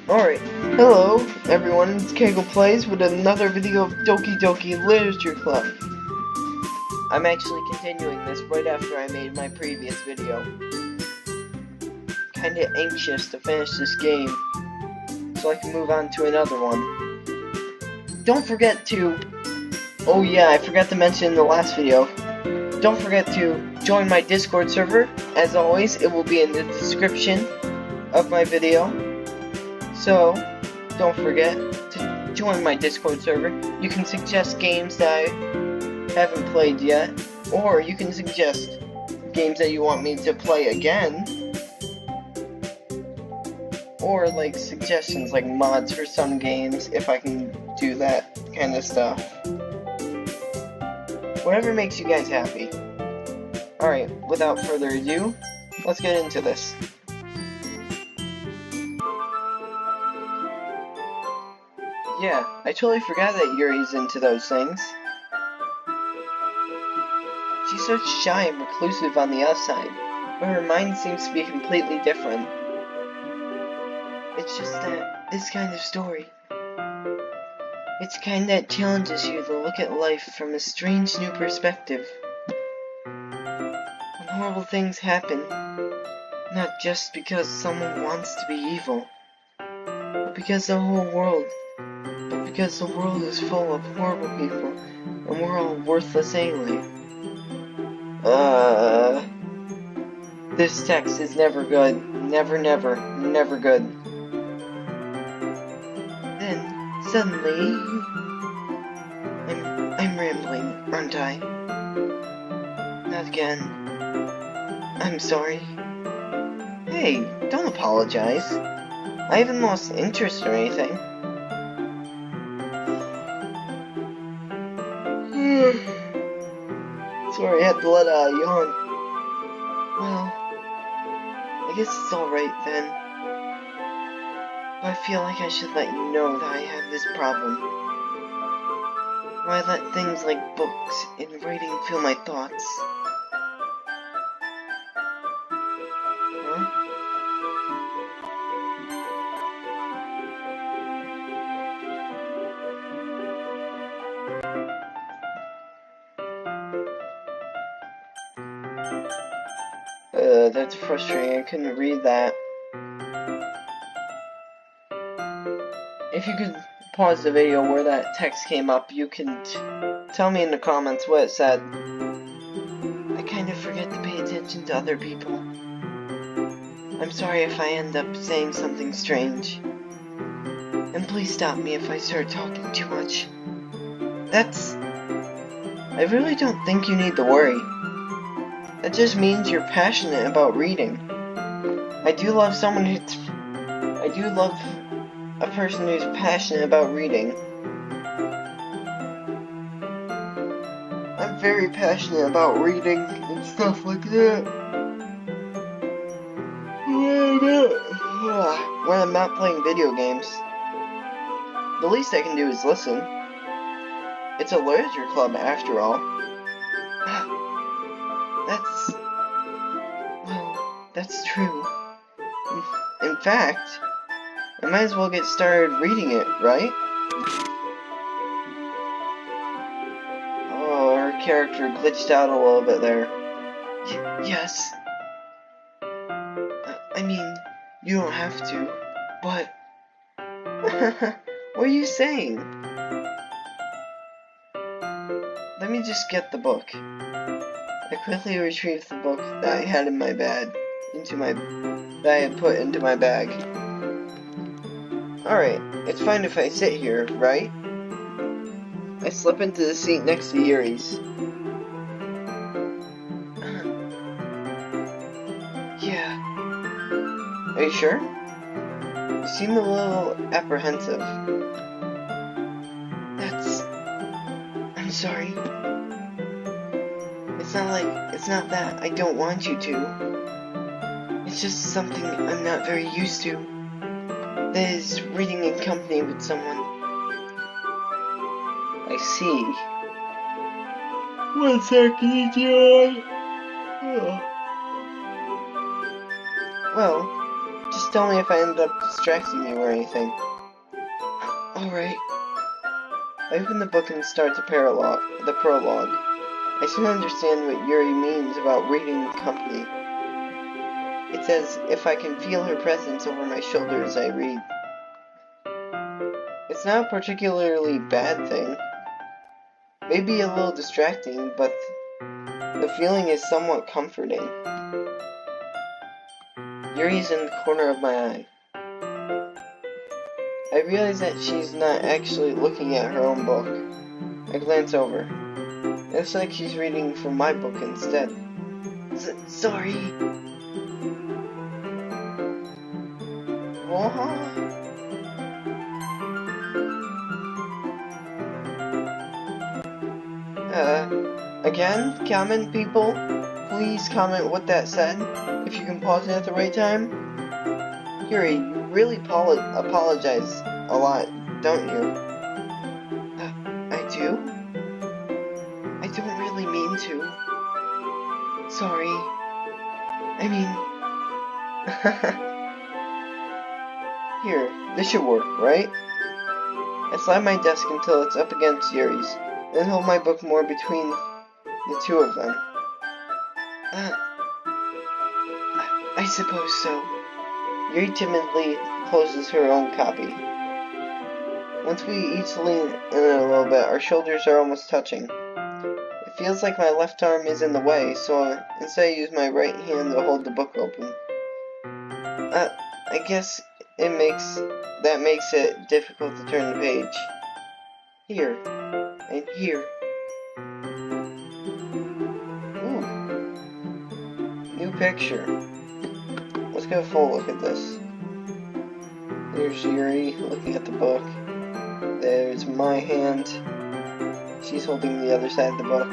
Alright, hello everyone, it's Kegel Plays with another video of Doki Literature Club. I'm actually continuing this right after I made my previous video. Kinda anxious to finish this game, so I can move on to another one. Don't forget to... Oh yeah, I forgot to mention in the last video. Don't forget to join my Discord server. As always, it will be in the description of my video. So, don't forget to join my Discord server. You can suggest games that I haven't played yet, or you can suggest games that you want me to play again, or like suggestions like mods for some games, if I can do that kind of stuff. Whatever makes you guys happy. Alright, without further ado, let's get into this. Yeah, I totally forgot that Yuri's into those things. She's so shy and reclusive on the outside, but her mind seems to be completely different. It's just that, this kind of story, it's the kind that challenges you to look at life from a strange new perspective. When horrible things happen, not just because someone wants to be evil, but because the world is full of horrible people, and we're all worthless anyway. This text is never good. Never good. Then, suddenly... I'm rambling, aren't I? Not again. I'm sorry. Hey, don't apologize. I haven't lost interest or anything. Sorry, I had to let out a yawn. Well, I guess it's alright then. But I feel like I should let you know that I have this problem. Why let things like books and writing fill my thoughts? Huh? That's frustrating. I couldn't read that. If you could pause the video where that text came up, you can tell me in the comments what it said. I kind of forget to pay attention to other people. I'm sorry if I end up saying something strange. And please stop me if I start talking too much. I really don't think you need to worry. That just means you're passionate about reading. I do love a person who's passionate about reading. I'm very passionate about reading and stuff like that. When I'm not playing video games, the least I can do is listen. It's a literature club after all. That's true. In fact, I might as well get started reading it, right? Oh, her character glitched out a little bit there. Yes. I mean, you don't have to, but... What are you saying? Let me just get the book. I quickly retrieved the book that I had in my bag. That I had put into my bag. Alright, it's fine if I sit here, right? I slip into the seat next to Yuri's. Yeah. Are you sure? You seem a little apprehensive. I'm sorry. It's not that I don't want you to. It's just something I'm not very used to. That is, reading in company with someone. I see. One second, John. Well, just Just tell me if I end up distracting you or anything. Alright. I open the book and start the prologue. I soon understand what Yuri means about reading company. It's as if I can feel her presence over my shoulder as I read. It's not a particularly bad thing. Maybe a little distracting, but the feeling is somewhat comforting. Yuri's in the corner of my eye. I realize that she's not actually looking at her own book. I glance over. It looks like she's reading from my book instead. Sorry. What? Again? Comment, people? Please comment what that said, if you can pause it at the right time. Yuri, you really apologize a lot, don't you? I do? I don't really mean to. Sorry. I mean... Here, this should work, right? I slide my desk until it's up against Yuri's, then hold my book more between the two of them. I suppose so. Yuri timidly closes her own copy. Once we each lean in a little bit, our shoulders are almost touching. It feels like my left arm is in the way, so instead I use my right hand to hold the book open. I guess that makes it difficult to turn the page. Here. And here. Ooh. New picture. Let's get a full look at this. There's Yuri looking at the book. There's my hand. She's holding the other side of the book.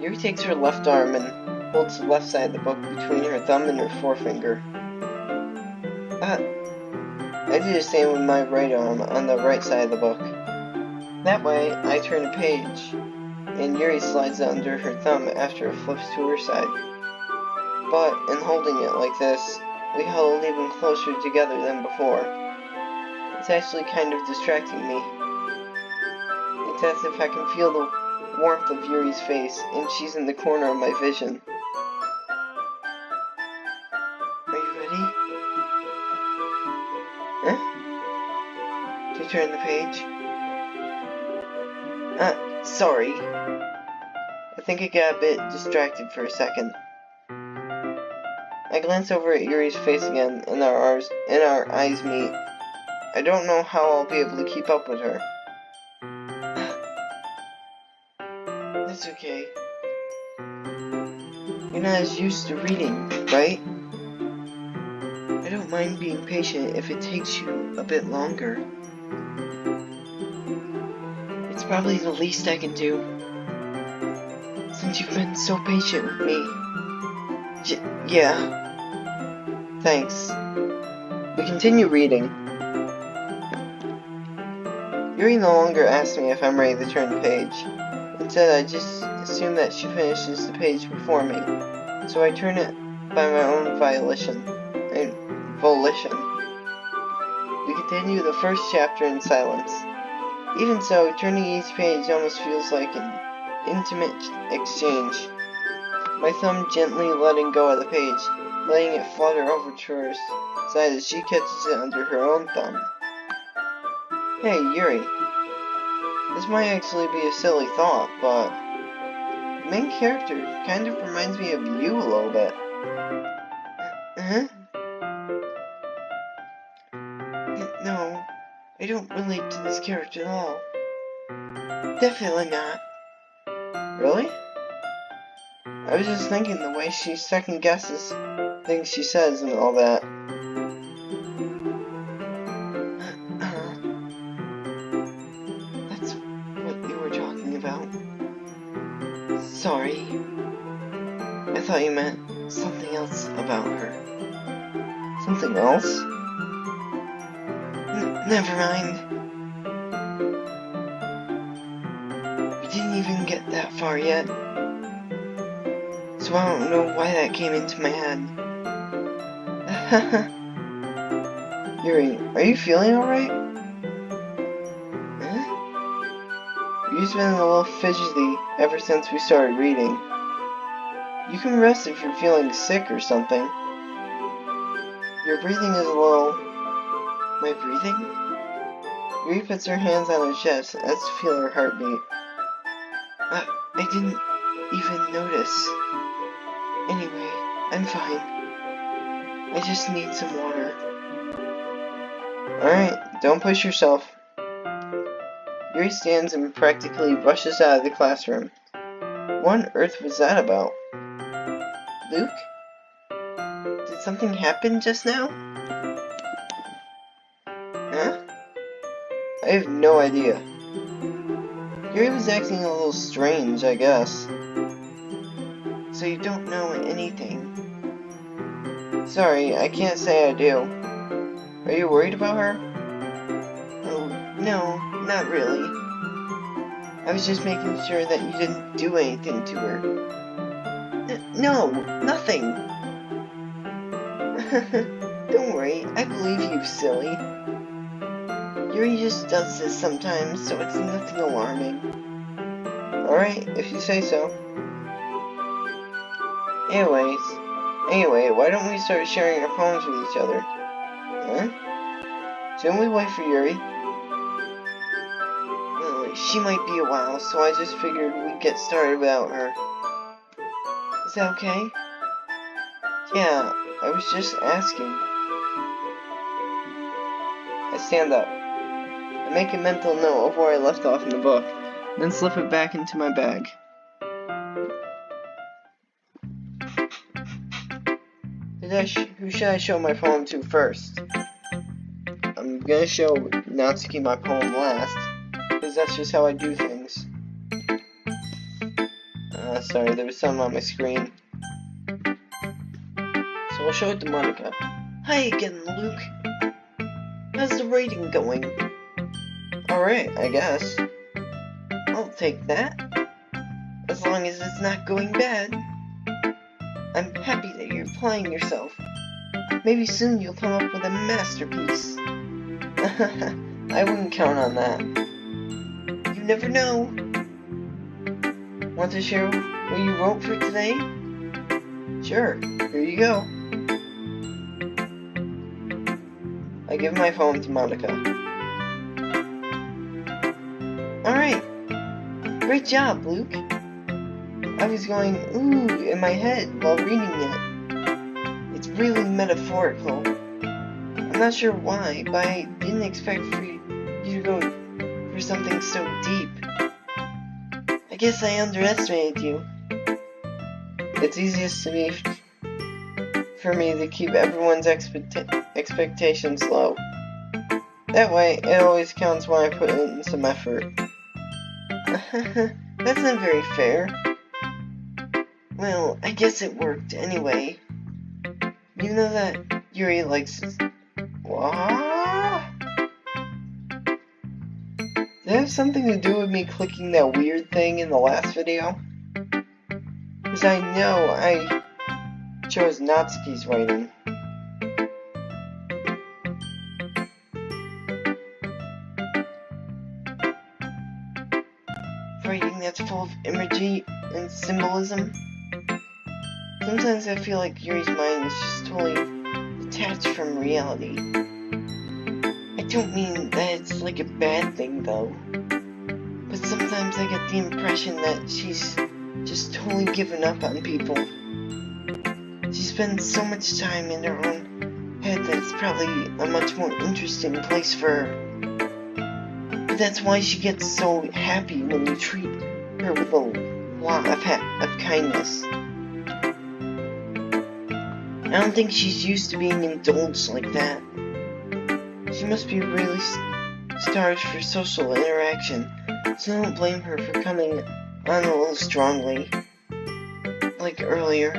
Yuri takes her left arm and holds the left side of the book between her thumb and her forefinger. I do the same with my right arm on the right side of the book. That way, I turn a page, and Yuri slides it under her thumb after it flips to her side. But, in holding it like this, we huddled even closer together than before. It's actually kind of distracting me. It's as if I can feel the warmth of Yuri's face, and she's in the corner of my vision. Are you ready? Huh? To turn the page? Sorry. I think I got a bit distracted for a second. I glance over at Yuri's face again, and our eyes meet. I don't know how I'll be able to keep up with her. That's okay. You're not as used to reading, right? I don't mind being patient if it takes you a bit longer. It's probably the least I can do, since you've been so patient with me. Yeah. Thanks. We continue reading. Yuri no longer asks me if I'm ready to turn the page. Instead, I just assume that she finishes the page before me, so I turn it by my own volition. We continue the first chapter in silence. Even so, turning each page almost feels like an intimate exchange. My thumb gently letting go of the page, letting it flutter over to her side as she catches it under her own thumb. Hey, Yuri. This might actually be a silly thought, but the main character kind of reminds me of you a little bit. Huh? No, I don't relate to this character at all. Definitely not. Really? I was just thinking the way she second guesses things she says and all that. That's what you were talking about. Sorry. I thought you meant something else about her. Something else? Never mind. We didn't even get that far yet. so I don't know why that came into my head. Yuri, are you feeling alright? Huh? You've been a little fidgety ever since we started reading. You can rest if you're feeling sick or something. Your breathing is a little... My breathing? Yuri puts her hands on her chest as to feel her heartbeat. I didn't even notice. Anyway, I'm fine. I just need some water. Alright, don't push yourself. Yuri stands and practically rushes out of the classroom. What on earth was that about? Luke? Did something happen just now? Huh? I have no idea. Yuri was acting a little strange, I guess. So you don't know anything? Sorry, I can't say I do. Are you worried about her? Oh, no, not really. I was just making sure that you didn't do anything to her. No, nothing. Don't worry, I believe you, silly. Yuri just does this sometimes, so it's nothing alarming. Alright, if you say so. Anyway, why don't we start sharing our poems with each other? Huh? Shouldn't we wait for Yuri? Well, she might be a while, so I just figured we'd get started without her. Is that okay? Yeah, I was just asking. I stand up. I make a mental note of where I left off in the book, then slip it back into my bag. Who should I show my poem to first? I'm gonna show Natsuki my poem last, because that's just how I do things. Sorry, there was something on my screen. So I'll show it to Monica. Hi again, Luke. How's the rating going? Alright, I guess. I'll take that. As long as it's not going bad. I'm happy that you're applying yourself. Maybe soon you'll come up with a masterpiece. I wouldn't count on that. You never know. Want to share what you wrote for today? Sure, here you go. I give my poem to Monica. Alright. Great job, Luke. I was going, ooh, in my head while reading it. It's really metaphorical. I'm not sure why, but I didn't expect for you to go for something so deep. I guess I underestimated you. It's easiest for me to keep everyone's expectations low. That way, it always counts when I put in some effort. That's not very fair. Well, I guess it worked anyway. You know that Yuri likes his... What? Did that have something to do with me clicking that weird thing in the last video? Because I know I chose Natsuki's writing. Writing that's full of imagery and symbolism. Sometimes I feel like Yuri's mind is just totally detached from reality. I don't mean that it's like a bad thing though, but sometimes I get the impression that she's just totally given up on people. She spends so much time in her own head that it's probably a much more interesting place for her. But that's why she gets so happy when you treat her with a lot of kindness. I don't think she's used to being indulged like that. She must be really starved for social interaction, so don't blame her for coming on a little strongly. Like earlier.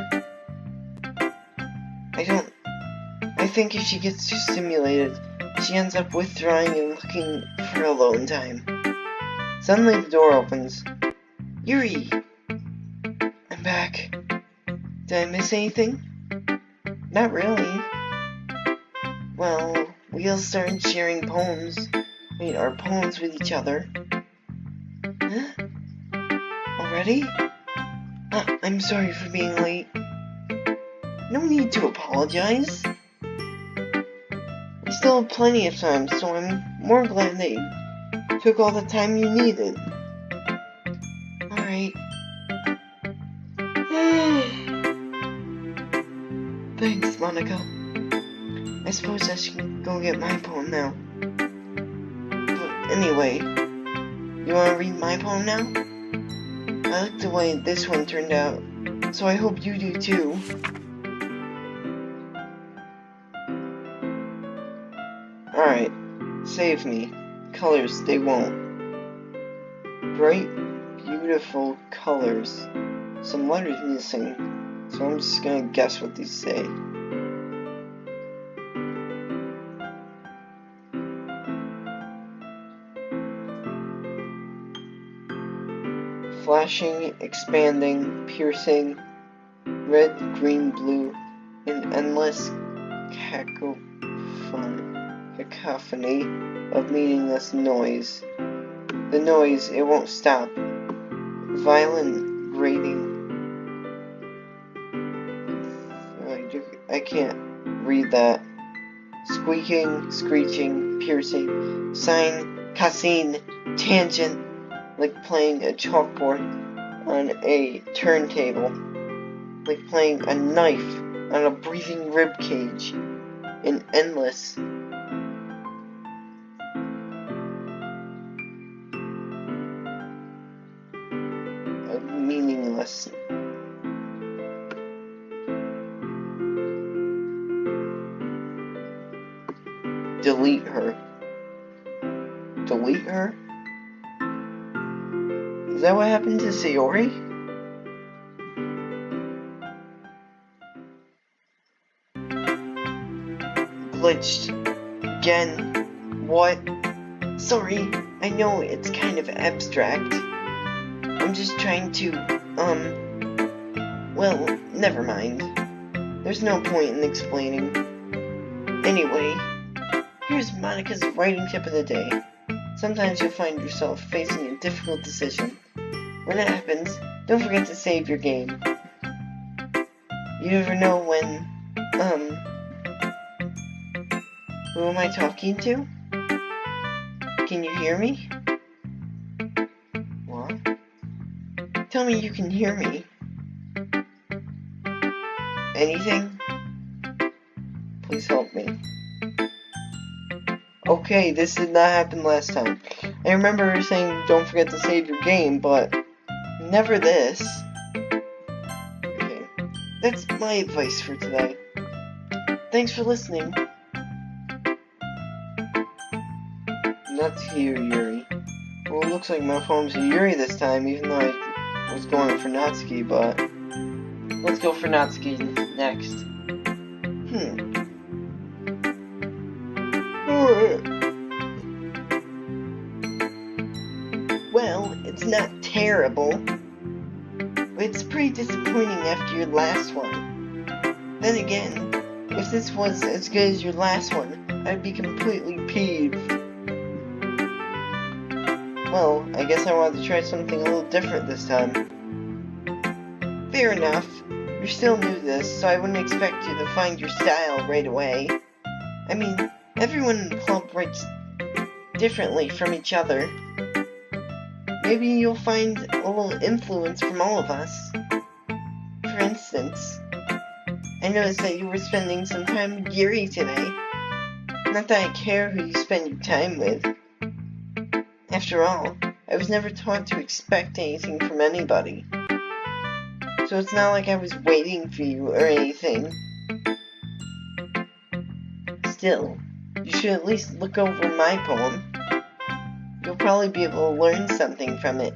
I think if she gets too stimulated, she ends up withdrawing and looking for alone time. Suddenly the door opens. Yuri! I'm back. Did I miss anything? Not really. Well, we all started sharing poems. Our poems with each other. Huh? Already? I'm sorry for being late. No need to apologize. We still have plenty of time, so I'm more glad that you took all the time you needed. Alright. Thanks, Monica. I suppose I should go get my poem now. But anyway, you want to read my poem now? I like the way this one turned out, so I hope you do too. Alright, save me. Colors, they won't. Bright, beautiful colors. Some letters missing, so I'm just gonna guess what these say. Flashing, expanding, piercing, red, green, blue, an endless cacophony of meaningless noise. The noise, it won't stop. Violent, grating. I can't read that. Squeaking, screeching, piercing, sine, cosine, tangent, like playing a chalkboard on a turntable, like playing a knife on a breathing rib cage, and endless. Meaningless. Delete her. Delete her? Is that what happened to Sayori? Glitched. Again. What? Sorry, I know it's kind of abstract. I'm just trying to, well, never mind. There's no point in explaining. Anyway, here's Monica's writing tip of the day. Sometimes you'll find yourself facing a difficult decision. When it happens, don't forget to save your game. You never know when, who am I talking to? Can you hear me? What? Tell me you can hear me. Anything? Please help me. Okay, this did not happen last time. I remember her saying don't forget to save your game, but never this. Okay, that's my advice for today. Thanks for listening. Not here, Yuri. Well, it looks like my poem's a Yuri this time, even though I was going for Natsuki, but let's go for Natsuki next. Well, it's not terrible, but it's pretty disappointing after your last one. Then again, if this was as good as your last one, I'd be completely peeved. Well, I guess I wanted to try something a little different this time. Fair enough. You're still new to this, so I wouldn't expect you to find your style right away. I mean, everyone in the club writes differently from each other. Maybe you'll find a little influence from all of us. For instance, I noticed that you were spending some time with Yuri today. Not that I care who you spend your time with. After all, I was never taught to expect anything from anybody. So it's not like I was waiting for you or anything. Still, you should at least look over my poem. You'll probably be able to learn something from it.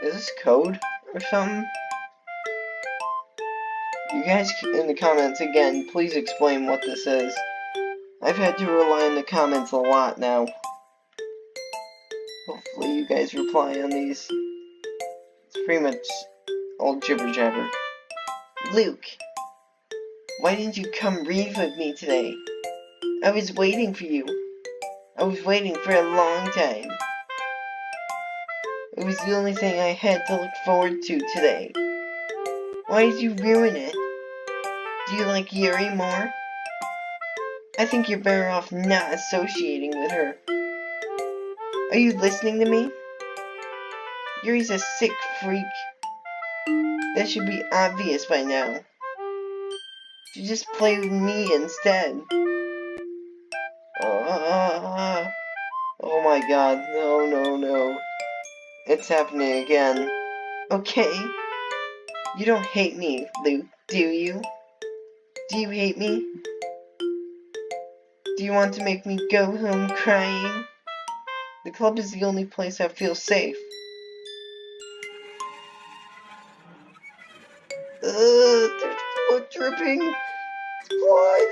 Is this code or something? You guys in the comments again, please explain what this is. I've had to rely on the comments a lot now. Hopefully you guys reply on these. pretty much all jibber jabber. Luke, why didn't you come read with me today? I was waiting for you. I was waiting for a long time. It was the only thing I had to look forward to today. Why did you ruin it? Do you like Yuri more? I think you're better off not associating with her. Are you listening to me? Yuri's a sick freak. That should be obvious by now. You just play with me instead. Oh my god, no. It's happening again. Okay. You don't hate me, Luke, do you? Do you hate me? Do you want to make me go home crying? The club is the only place I feel safe. There's blood dripping. Blood!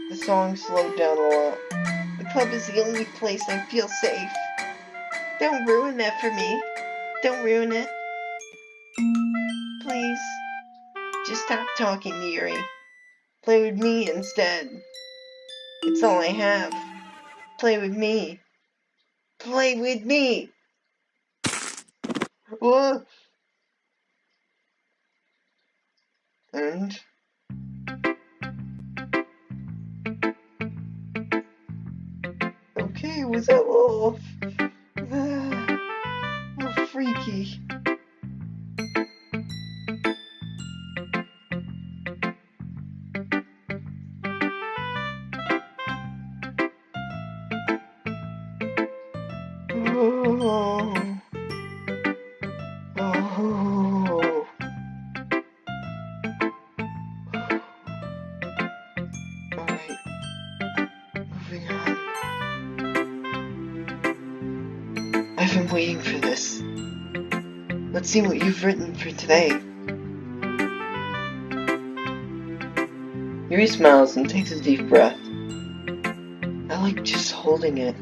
The song slowed down a lot. The club is the only place I feel safe. Don't ruin that for me. Don't ruin it. Please. Just stop talking, Yuri. Play with me instead. It's all I have. Play with me. Play with me! Whoa! And... okay, was that a little freaky? Oh. Alright. Moving on. I've been waiting for this. Let's see what you've written for today. Yuri smiles and takes a deep breath. I like just holding it.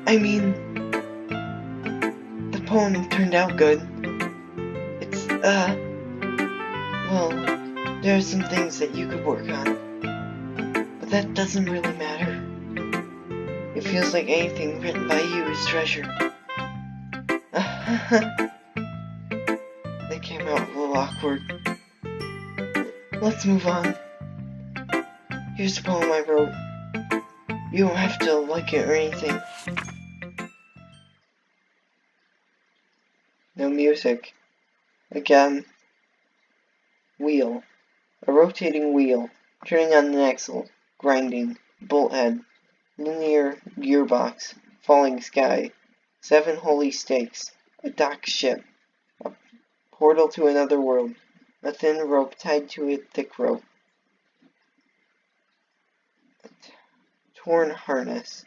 I mean, the poem turned out good. It's, well, there are some things that you could work on, but that doesn't really matter. It feels like anything written by you is treasure. They came out a little awkward. Let's move on. Here's the poem I wrote. You don't have to like it or anything. No music. Again. Wheel. A rotating wheel. Turning on an axle. Grinding. Bolt head. Linear gearbox. Falling sky. 7 holy stakes. A dock ship. A portal to another world. A thin rope tied to a thick rope. A torn harness.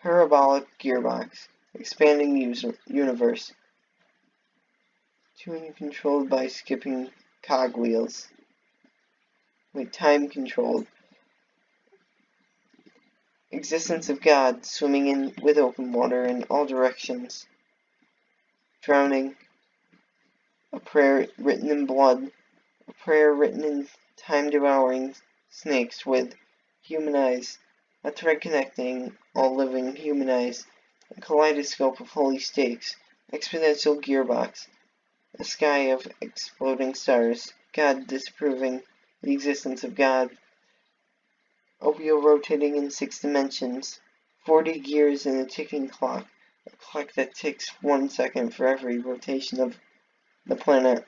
Parabolic gearbox. Expanding universe. Tuning controlled by skipping cogwheels. Wait, time controlled. Existence of God, swimming in with open water in all directions. Drowning. A prayer written in blood. A prayer written in time-devouring snakes with human eyes. A thread connecting all living human eyes. A kaleidoscope of holy stakes. Exponential gearbox. A sky of exploding stars. God disapproving the existence of God. A wheel rotating in 6 dimensions. 40 gears in a ticking clock. A clock that ticks 1 second for every rotation of the planet.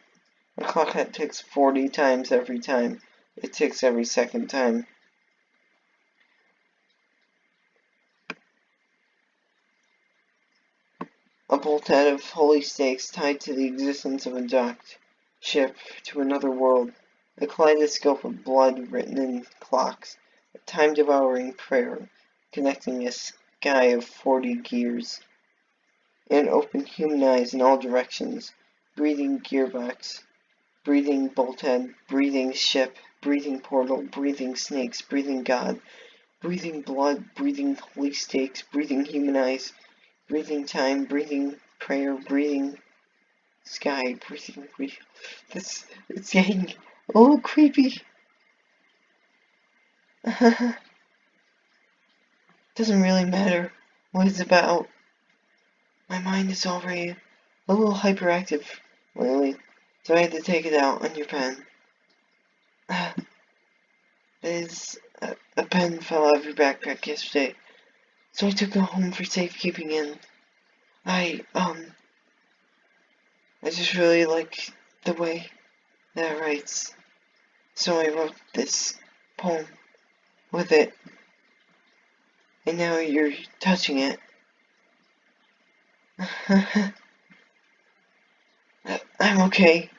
A clock that ticks 40 times every time. It ticks every second time. A bolt head of holy stakes tied to the existence of a docked ship to another world. A kaleidoscope of blood written in clocks. A time-devouring prayer connecting a sky of 40 gears. And open human eyes in all directions. Breathing gearbox. Breathing bolt head. Breathing ship. Breathing portal. Breathing snakes. Breathing God. Breathing blood, breathing holy stakes, breathing human eyes, breathing time, breathing prayer, breathing sky, breathing. It's getting a little creepy. Doesn't really matter what it's about. My mind is already a little hyperactive lately, so I had to take it out on your pen. A pen fell out of your backpack yesterday, so I took it home for safekeeping, and I just really like the way that it writes, so I wrote this poem with it, and now you're touching it. I'm okay.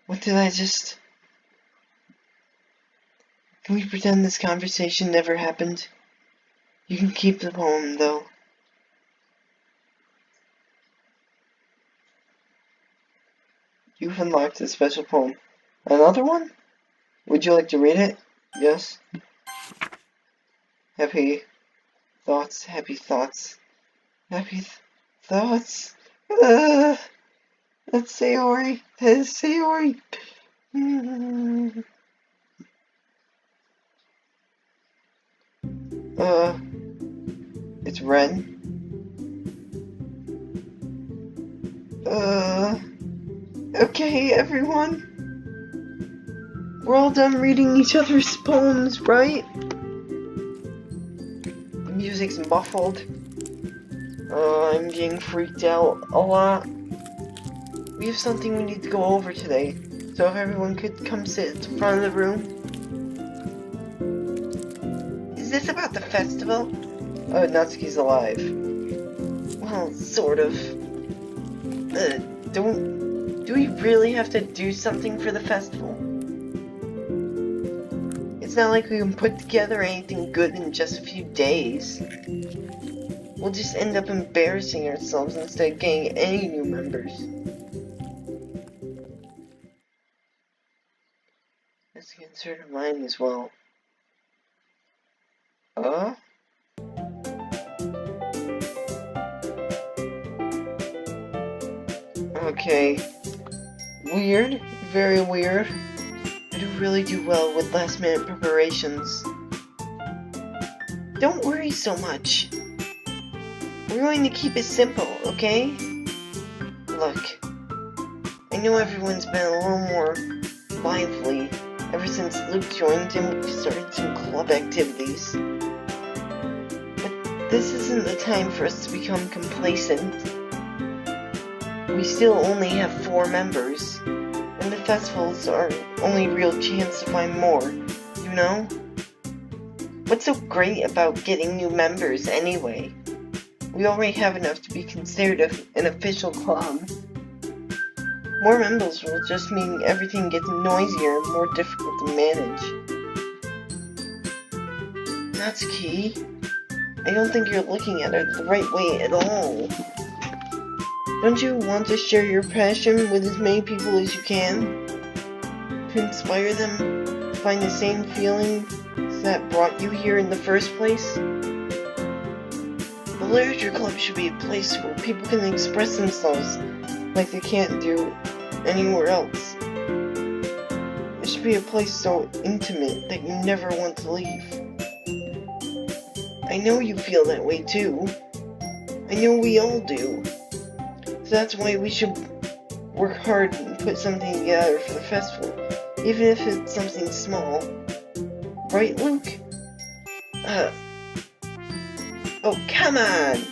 What did I just... Can we pretend this conversation never happened? You can keep the poem, though. You've unlocked a special poem. Another one? Would you like to read it? Yes? Happy thoughts, happy thoughts. Happy thoughts. That's Sayori. That is Sayori. It's red. Okay, everyone. We're all done reading each other's poems, right? The music's muffled. I'm getting freaked out a lot. We have something we need to go over today, so if everyone could come sit at the front of the room. Is this about the festival? Oh, Natsuki's alive. Well, sort of. Do we really have to do something for the festival? It's not like we can put together anything good in just a few days. We'll just end up embarrassing ourselves instead of getting any new members. That's a concern of mine as well. Okay. Weird. Very weird. I don't really do well with last minute preparations. Don't worry so much. We're going to keep it simple, okay? Look. I know everyone's been a little more lively ever since Luke joined and we started some club activities. But this isn't the time for us to become complacent. We still only have 4 members, and the festival's our only real chance to find more, you know? What's so great about getting new members anyway? We already have enough to be considered an official club. More members will just mean everything gets noisier and more difficult to manage. Natsuki, I don't think you're looking at it the right way at all. Don't you want to share your passion with as many people as you can? To inspire them to find the same feeling that brought you here in the first place? The Literature Club should be a place where people can express themselves like they can't do anywhere else. It should be a place so intimate that you never want to leave. I know you feel that way too. I know we all do. So that's why we should work hard and put something together for the festival, even if it's something small. Right, Luke? Oh, come on!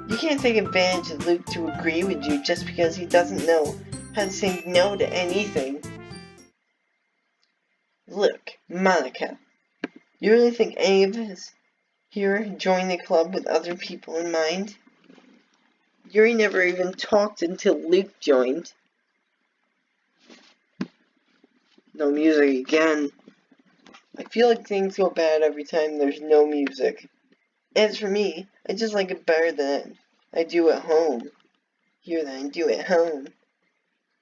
You can't take advantage of Luke to agree with you just because he doesn't know how to say no to anything. Look, Monica, you really think any of us here join the club with other people in mind? Yuri never even talked until Luke joined. No music again. I feel like things go bad every time there's no music. As for me, I just like it better than I do at home. Here than I do at home.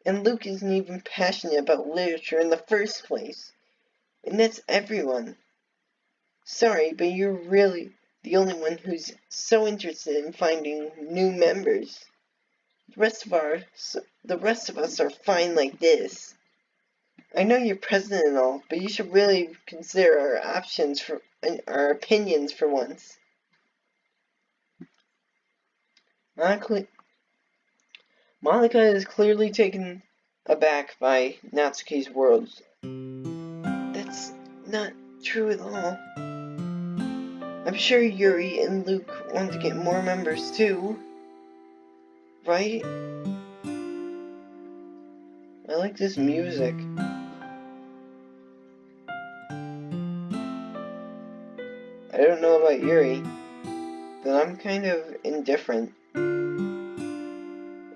And Luke isn't even passionate about literature in the first place. And that's everyone. Sorry, but you're really the only one who's so interested in finding new members. The rest of us are fine like this. I know you're president and all, but you should really consider our options and our opinions for once. Monica is clearly taken aback by Natsuki's words. That's not true at all. I'm sure Yuri and Luke want to get more members too. Right? I like this music. I don't know about Yuri, but I'm kind of indifferent.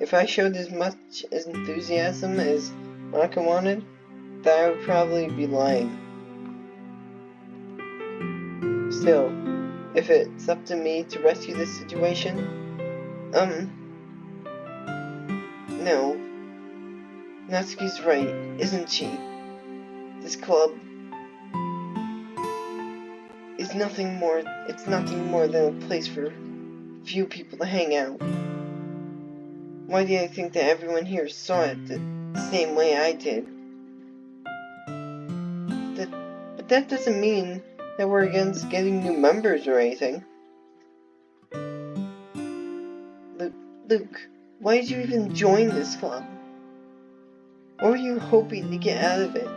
If I showed as much enthusiasm as Monica wanted, then I would probably be lying. Still, if it's up to me to rescue this situation, no. Natsuki's right, isn't she? This club is nothing more than a place for few people to hang out. Why do you think that everyone here saw it the same way I did? But that doesn't mean that we're against getting new members or anything. Luke, why did you even join this club? What were you hoping to get out of it?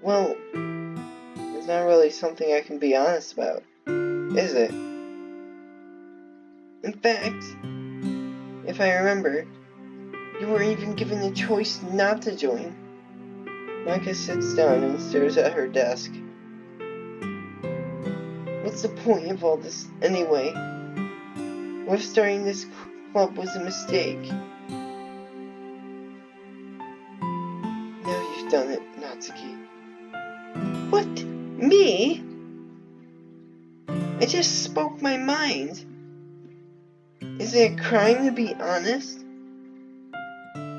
Well, it's not really something I can be honest about, is it? In fact, if I remember, you weren't even given the choice not to join. Monica sits down and stares at her desk. What's the point of all this anyway? What if starting this club was a mistake? Now you've done it, Natsuki. What? Me? I just spoke my mind. Is it a crime to be honest?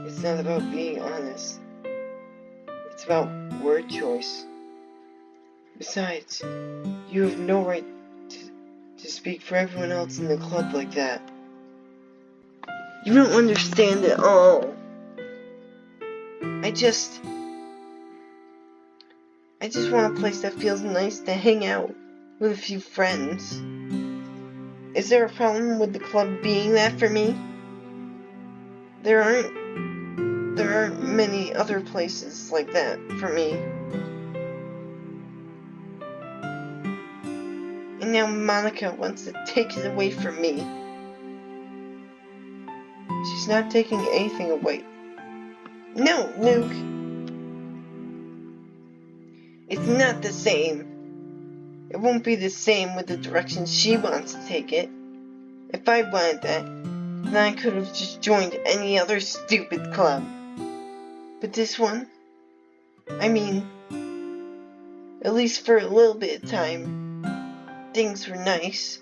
It's not about being honest. It's about word choice. Besides, you have no right to speak for everyone else in the club like that. You don't understand at all. I just want a place that feels nice to hang out with a few friends. Is there a problem with the club being that for me? There aren't many other places like that for me. And now Monica wants to take it away from me. She's not taking anything away. No, Luke. It's not the same. It won't be the same with the direction she wants to take it. If I wanted that, then I could have just joined any other stupid club. But this one, I mean, at least for a little bit of time, things were nice.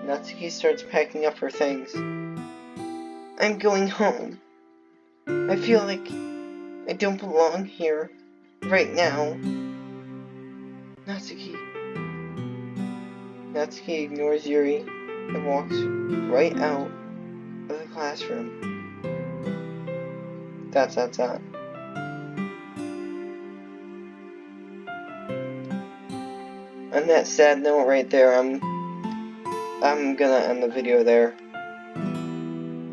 Natsuki starts packing up her things. I'm going home. I feel like I don't belong here right now. Natsuki ignores Yuri and walks right out of the classroom. ... On that sad note right there, I'm gonna end the video there.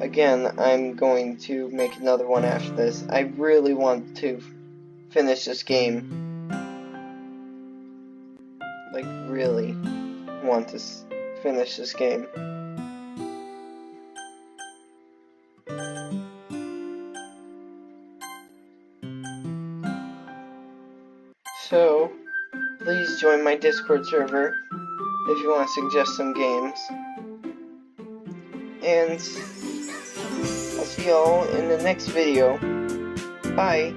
Again, I'm going to make another one after this. I really want to finish this game. Like, really want to finish this game. So, please join my Discord server if you want to suggest some games. And I'll see y'all in the next video. Bye.